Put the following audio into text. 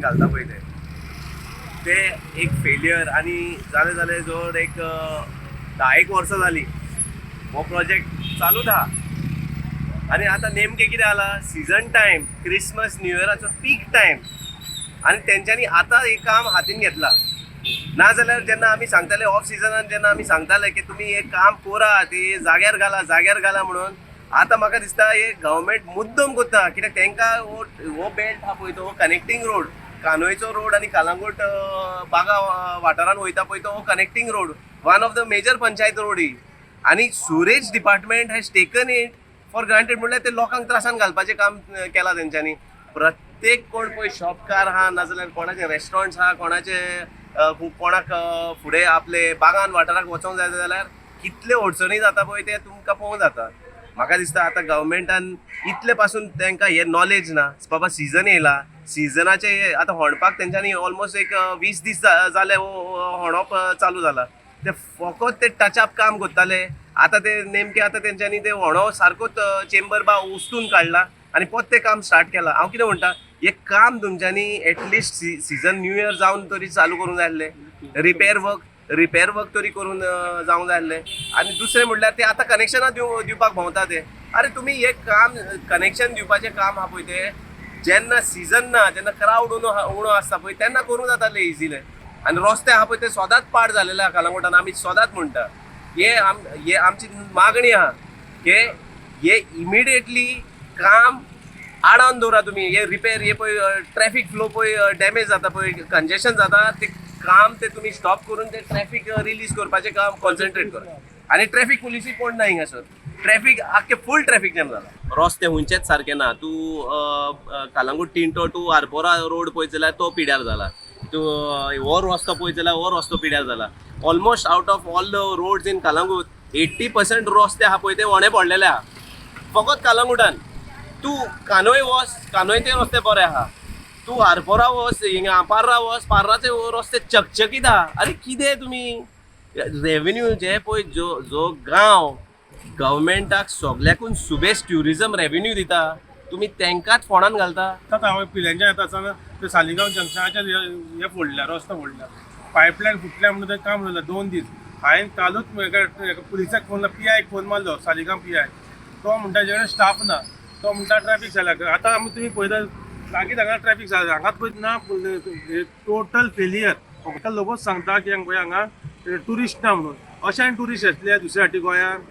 घालता पळय ते एक फेलियर आनी जालें जाल्यार जवळ एक 10 वर्सां जालीं हो प्रोजेक्ट चालूच आहा आनी आतां नेमकें कितें जालां सीझन टायम क्रिसमस न्यू इयराचो पीक टायम आनी तेंच्यांनी आतां एक काम हातीन घेतलां नाजाल्यार जेन्ना आमी सांगताले ऑफ सिजनान जेन्ना आमी सांगताले की तुमी एक काम करात ते जाग्यार घाला म्हणून आतां म्हाका दिसता हे गव्हर्मेंट मुद्दम करता कित्याक तेंकां हो बेल्ट आहा पळय तो कनेक्टींग रोड कानोयचो रोड आनी कालांगूट बागा वाठारान वयता पळय तो connecting road one of the major panchayat road ही आनी सुरेज department has taken it for granted म्हणल्यार ते लोकांक त्रासान घालपाचें काम केलां तेंच्यांनी प्रत्येक कोण पळय शॉपकार आहा नाजाल्यार कोणाचे रेस्टॉरंट्स आहा कोणाचे कोणाक फुडें आपले बागान वाठाराक वचोंक जाय जाल्यार कितले अडचणी जाता पळय ते तुमकां पळोवंक जाता म्हाका दिसता आतां गव्हर्मेंटान इतले पासून तांकां हे नॉलेज ना बाबा सीझन येयला सीझनाचे आतां होणपाक तेंच्यांनी ऑलमोस्ट एक 20 दीस जाले होणप चालू जाला ते फकत ते टचअप काम करताले आतां ते नेमके आतां तेंच्यांनी ते होणो सारकोच चेंबर बा उस्तून काडला आनी परत ते काम स्टार्ट केलां हांव कितें म्हणटा हे काम तुमच्यांनी एटलिस्ट सीझन न्यू इयर जावन तरी चालू करूंक जाय आसलें रिपेर वर्क तरी करून जावंक जाय आसलें आनी दुसरें म्हणल्यार ते आतां कनेक्शनां दिवपाक भोंवता ते अरे तुमी हे काम कनेक्शन दिवपाचें काम आहा पळय ते जेन्ना सीझन ना जेन्ना क्रावड उणो आसता पळय तेन्ना करूंक जातालें इजिले आनी रस्ते आहा पळय ते सदांच पाड जालेले आहा कालांगुटान आमी सदांच म्हणटा हे आमची मागणी आहा की हे इमिडिएटली काम आडावन दवरा तुमी हे रिपेर हे पळय ट्रॅफिक फ्लो पळय डॅमेज जाता पळय कंजेशन जाता ते काम ते तुमी स्टॉप करून ते ट्रॅफिक रिलीज करपाचें काम कॉन्सन्ट्रेट करा आनी ट्रॅफिक पुलिसूय कोण ना हिंगासर ट्रॅफिक आख्खे फूल ट्रॅफिक जॅम जाला रस्ते हुंयचेच सारके ना तूं कालांगूट टिंटो टू आरपोरा रोड पळयत जाल्यार तो पिड्यार जाला तूं हो रस्तो पळयत जाल्यार हो रस्तो पिड्यार जाला almost out of all the roads in Calangute 80% रस्ते आहा पळय ते वणे पडलेले आहा फकत कालांगुटान तूं कानोय वच कानोयचे रस्ते बरे आहा तूं आरपोरा वच हिंगा पार्रा वच पार्राचे रस्ते चकचकीत आहा अरे कितें तुमी रेवेन्यू जे पळय जो गांव गव्हर्मेंटाक सगल्याकून सुबेस्ट ट्युरिजम रेवेन्यू दिता तुमी तेंकाच फोंडान घालता आतां हांव पिल्यांच्या येता आसतना ते सालिगांव जंक्शनाचेर हे फोडल्या रस्तो फोडल्या पायपलायन फुटल्या म्हणून तें काम जालें 2 दीस हांवें कालूच पुलिसाक फोन पिआयक फोन मारलो सालिगांव पिआय तो म्हणटा तेजे कडेन स्टाफ ना तो म्हणटा ट्रॅफिक जाल्या आतां आमी तुमी पळयता लागीं हांगा ट्रॅफिक जालें हांगाच पळय ना टोटल फेलियर फक्त लोकूच सांगता की पळय हांगा ट्युरिस्ट ना म्हणून अशें ट्युरिस्ट येतले दुसऱ्या फावटी गोंयांत